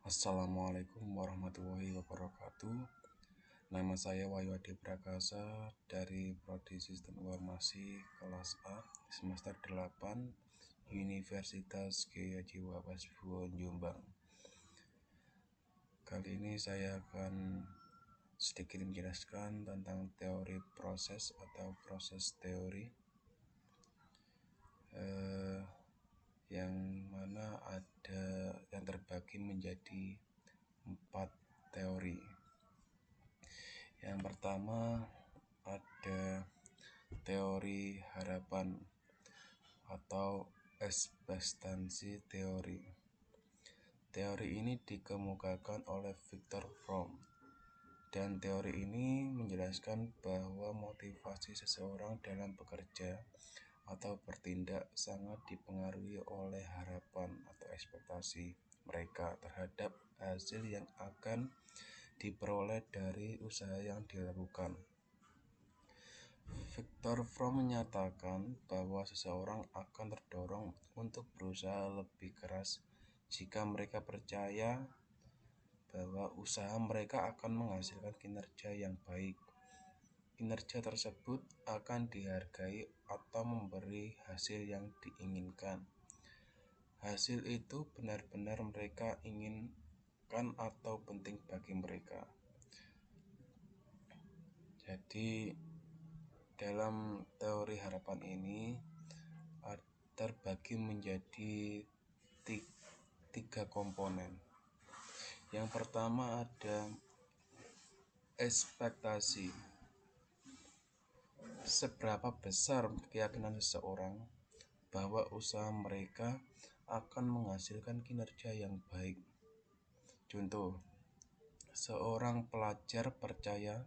Assalamualaikum warahmatullahi wabarakatuh. Nama saya Wahyu Adi Prakasa dari Prodi Sistem Informasi kelas A semester 8 Universitas Kiai Haji Waqas Buon Jombang. Kali ini saya akan sedikit menjelaskan tentang teori proses atau proses teori yang mana ada yang terbagi menjadi 4 teori. Yang pertama ada teori harapan atau ekspektasi teori. Teori ini dikemukakan oleh Viktor Fromm, dan teori ini menjelaskan bahwa motivasi seseorang dalam bekerja atau bertindak sangat dipengaruhi oleh harapan atau ekspektasi mereka terhadap hasil yang akan diperoleh dari usaha yang dilakukan. Viktor Fromm menyatakan bahwa seseorang akan terdorong untuk berusaha lebih keras jika mereka percaya bahwa usaha mereka akan menghasilkan kinerja yang baik. Kinerja tersebut akan dihargai atau memberi hasil yang diinginkan. Hasil itu benar-benar mereka inginkan atau penting bagi mereka. Jadi dalam teori harapan ini terbagi menjadi tiga komponen. Yang pertama ada ekspektasi. Seberapa besar keyakinan seseorang bahwa usaha mereka akan menghasilkan kinerja yang baik. Contoh, seorang pelajar percaya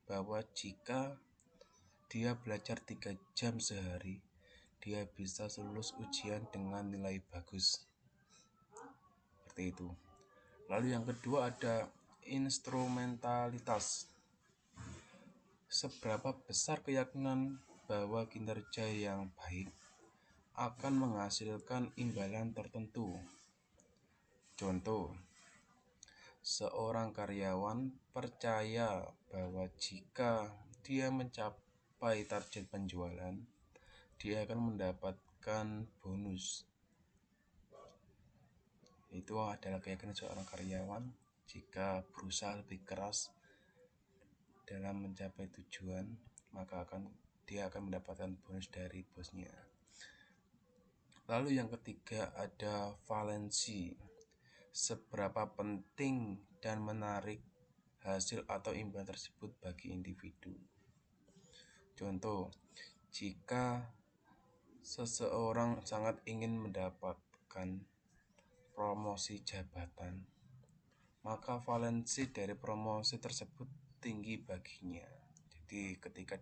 bahwa jika dia belajar 3 jam sehari, dia bisa lulus ujian dengan nilai bagus. Seperti itu. Lalu yang kedua ada instrumentalitas. Seberapa besar keyakinan bahwa kinerja yang baik akan menghasilkan imbalan tertentu. Contoh, seorang karyawan percaya bahwa jika dia mencapai target penjualan, dia akan mendapatkan bonus. Itu adalah keyakinan seorang karyawan jika berusaha lebih keras dalam mencapai tujuan, maka dia akan mendapatkan bonus dari bosnya. Lalu yang ketiga ada valensi. Seberapa penting dan menarik hasil atau imbalan tersebut bagi individu. Contoh, jika seseorang sangat ingin mendapatkan promosi jabatan, maka valensi dari promosi tersebut tinggi baginya. Jadi ketika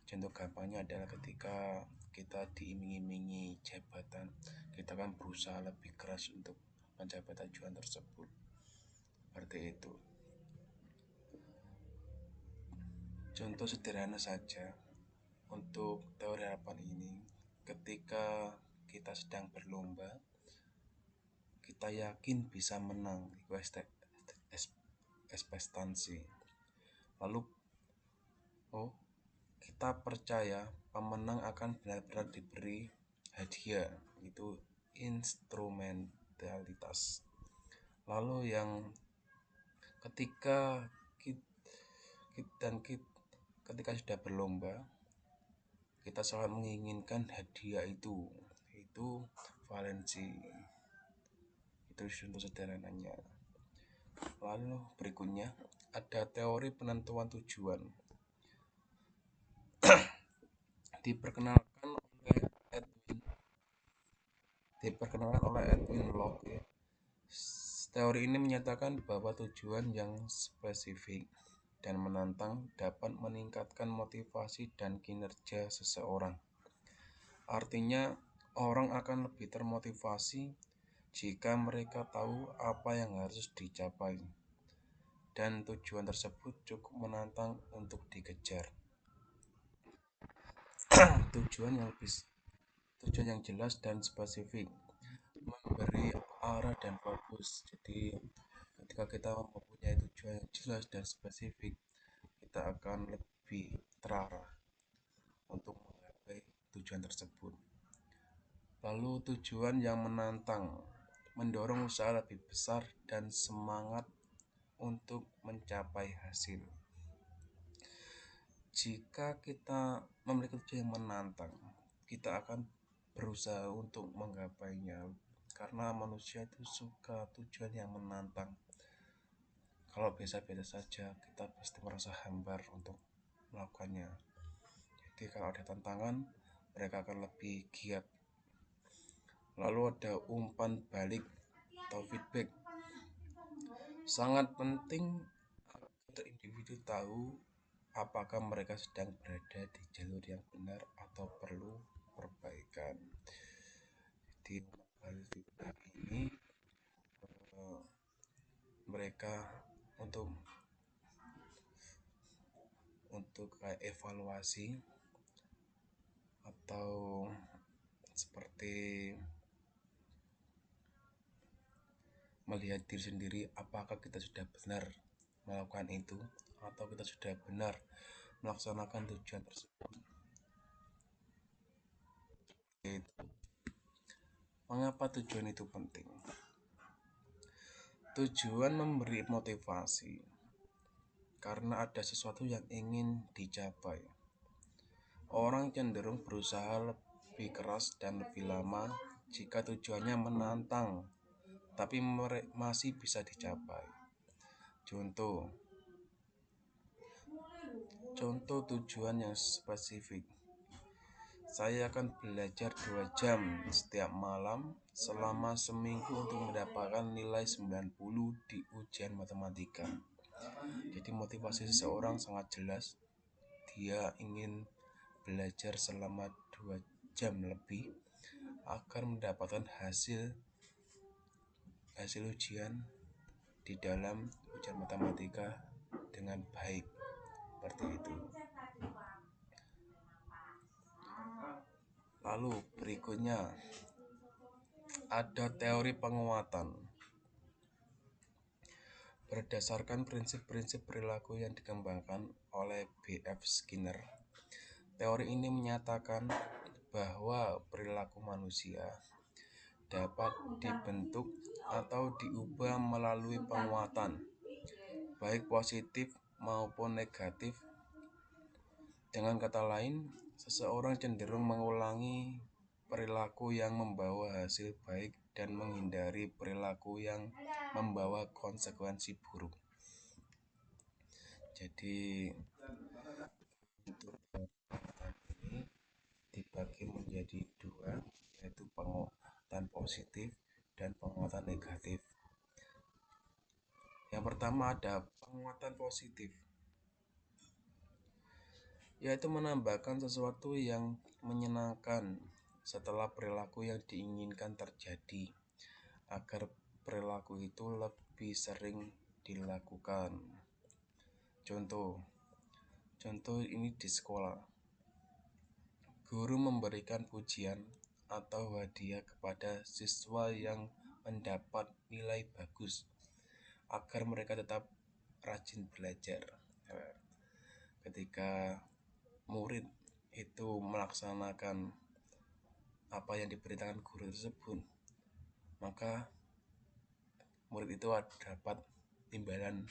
contoh gampangnya adalah ketika kita diiming-imingi jabatan, kita akan berusaha lebih keras untuk mencapai tujuan tersebut. Seperti itu. Contoh sederhana saja untuk teori harapan ini, ketika kita sedang berlomba, kita yakin bisa menang, itu ekspektasi. Lalu kita percaya pemenang akan benar-benar diberi hadiah, itu instrumentalitas. Lalu yang ketika ketika sudah berlomba, kita sangat menginginkan hadiah itu valensi. Itu contoh sederhananya. Lalu berikutnya ada teori penentuan tujuan. diperkenalkan oleh Edwin Locke. Teori ini menyatakan bahwa tujuan yang spesifik dan menantang dapat meningkatkan motivasi dan kinerja seseorang. Artinya, orang akan lebih termotivasi jika mereka tahu apa yang harus dicapai, dan tujuan tersebut cukup menantang untuk dikejar. Tujuan yang jelas dan spesifik. memberi arah dan fokus. Jadi ketika kita mempunyai tujuan yang jelas dan spesifik, kita akan lebih terarah untuk menggapai tujuan tersebut. Lalu tujuan yang menantang, mendorong usaha lebih besar dan semangat untuk mencapai hasil. Jika kita memiliki tujuan yang menantang, kita akan berusaha untuk menggapainya karena manusia itu suka tujuan yang menantang. Kalau biasa-biasa saja, kita pasti merasa hambar untuk melakukannya. Jadi kalau ada tantangan, mereka akan lebih giat. Lalu ada umpan balik atau feedback. Sangat penting agar individu tahu apakah mereka sedang berada di jalur yang benar atau perlu perbaikan. Di umpan balik feedback ini mereka untuk kayak evaluasi atau seperti melihat diri sendiri apakah kita sudah benar melakukan itu atau kita sudah benar melaksanakan tujuan tersebut. Mengapa tujuan itu penting? Tujuan memberi motivasi karena ada sesuatu yang ingin dicapai. Orang cenderung berusaha lebih keras dan lebih lama jika tujuannya menantang tapi masih bisa dicapai. Contoh tujuan yang spesifik. Saya akan belajar 2 jam setiap malam selama seminggu untuk mendapatkan nilai 90 di ujian matematika. Jadi motivasi seseorang sangat jelas. Dia ingin belajar selama 2 jam lebih agar mendapatkan hasil ujian di dalam ujian matematika dengan baik. Seperti itu. Lalu berikutnya ada teori penguatan. Berdasarkan prinsip-prinsip perilaku yang dikembangkan oleh B.F. Skinner, teori ini menyatakan bahwa perilaku manusia dapat dibentuk atau diubah melalui penguatan, baik positif maupun negatif. Dengan kata lain, seseorang cenderung mengulangi perilaku yang membawa hasil baik dan menghindari perilaku yang membawa konsekuensi buruk. Jadi untuk penguatan ini dibagi menjadi 2, yaitu penguatan positif dan penguatan negatif. Yang pertama ada penguatan positif, yaitu menambahkan sesuatu yang menyenangkan setelah perilaku yang diinginkan terjadi agar perilaku itu lebih sering dilakukan. Contoh ini di sekolah. Guru memberikan pujian atau hadiah kepada siswa yang mendapat nilai bagus agar mereka tetap rajin belajar. Ketika murid itu melaksanakan apa yang diberitakan guru tersebut, maka murid itu dapat imbalan,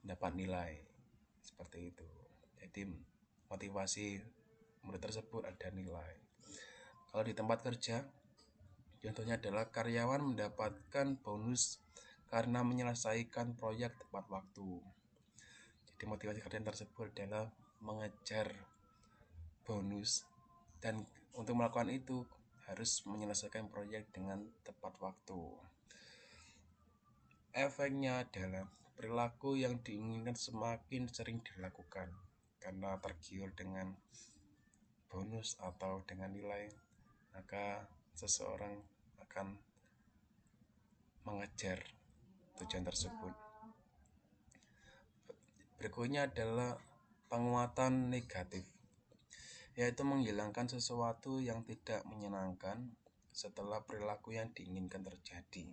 dapat nilai seperti itu. Jadi motivasi murid tersebut ada nilai. Kalau di tempat kerja, contohnya adalah karyawan mendapatkan bonus karena menyelesaikan proyek tepat waktu. Jadi motivasi karyawan tersebut adalah mengejar bonus, dan untuk melakukan itu harus menyelesaikan proyek dengan tepat waktu. Efeknya adalah perilaku yang diinginkan semakin sering dilakukan karena tergiur dengan bonus atau dengan nilai, maka seseorang akan mengejar tujuan tersebut. Berikutnya adalah penguatan negatif, yaitu menghilangkan sesuatu yang tidak menyenangkan setelah perilaku yang diinginkan terjadi,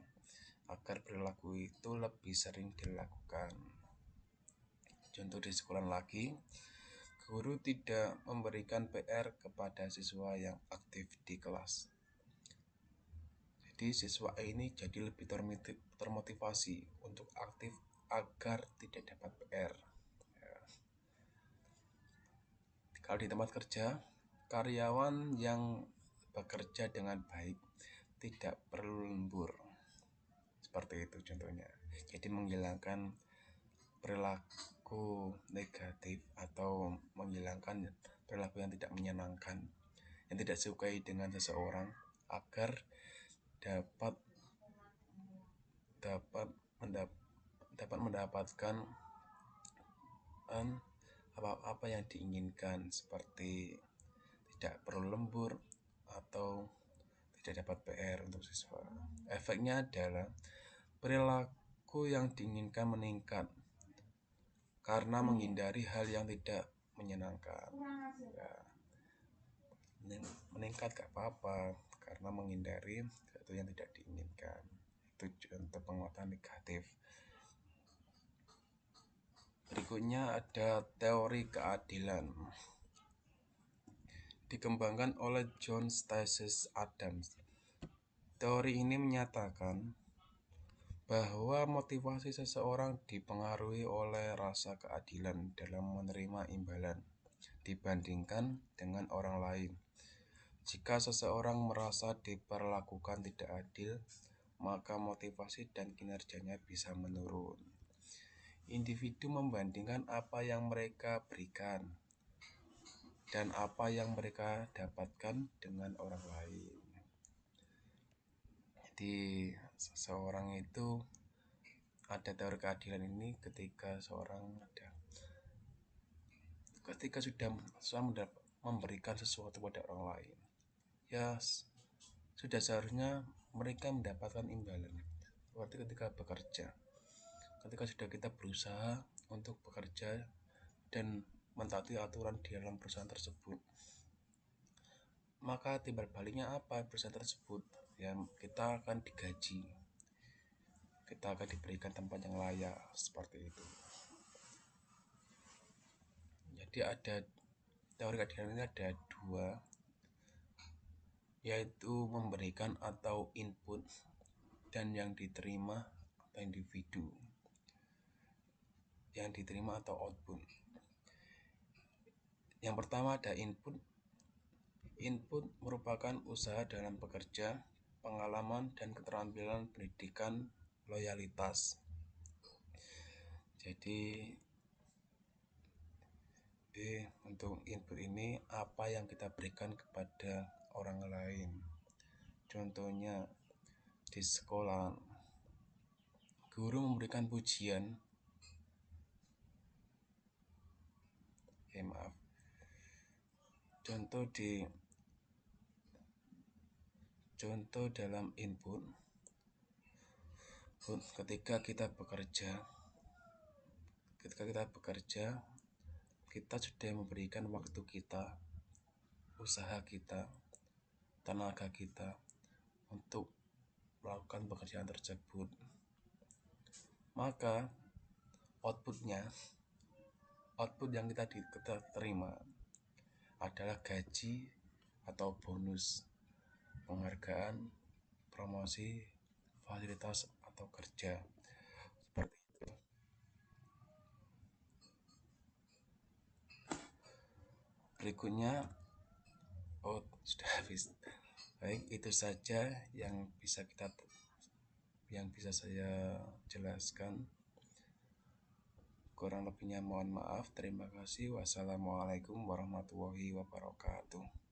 agar perilaku itu lebih sering dilakukan. Contoh di sekolah lagi, guru tidak memberikan PR kepada siswa yang aktif di kelas. Jadi siswa ini jadi lebih termotivasi untuk aktif agar tidak dapat PR. Ya. Kalau di tempat kerja, karyawan yang bekerja dengan baik tidak perlu lembur. Seperti itu contohnya. Jadi menghilangkan perilaku negatif atau menghilangkan perilaku yang tidak menyenangkan, yang tidak disukai dengan seseorang, agar dapat mendapatkan apa yang diinginkan, seperti tidak perlu lembur atau tidak dapat PR untuk siswa. Efeknya adalah perilaku yang diinginkan meningkat karena menghindari hal yang tidak menyenangkan. Ya, meningkat gak apa-apa karena menghindari sesuatu yang tidak diinginkan. Itu contoh penguatan negatif. Berikutnya ada teori keadilan. Dikembangkan oleh John Stacey Adams. Teori ini menyatakan bahwa motivasi seseorang dipengaruhi oleh rasa keadilan dalam menerima imbalan dibandingkan dengan orang lain. Jika seseorang merasa diperlakukan tidak adil, maka motivasi dan kinerjanya bisa menurun. Individu membandingkan apa yang mereka berikan dan apa yang mereka dapatkan dengan orang lain. Jadi seseorang itu ada teori keadilan ini ketika sudah memberikan sesuatu pada orang lain, ya sudah seharusnya mereka mendapatkan imbalan. Seperti ketika bekerja, ketika sudah kita berusaha untuk bekerja dan mentaati aturan di dalam perusahaan tersebut, maka timbal baliknya apa? Perusahaan tersebut ya kita akan digaji, kita akan diberikan tempat yang layak, seperti itu. Jadi ada teori keadilan ini ada dua, yaitu memberikan atau input dan yang diterima atau individu yang diterima atau output. Yang pertama ada input. Input merupakan usaha dalam bekerja, pengalaman dan keterampilan pendidikan, loyalitas. Jadi untuk input ini apa yang kita berikan kepada orang lain. Contohnya di sekolah, guru memberikan pujian. Contoh dalam input, ketika kita bekerja, kita sudah memberikan waktu kita, usaha kita, tenaga kita untuk melakukan pekerjaan tersebut. Maka output yang kita terima adalah gaji atau bonus, penghargaan, promosi, fasilitas atau kerja, seperti itu. Berikutnya sudah habis. Baik, itu saja yang bisa saya jelaskan. Kurang lebihnya mohon maaf. Terima kasih. Wassalamualaikum warahmatullahi wabarakatuh.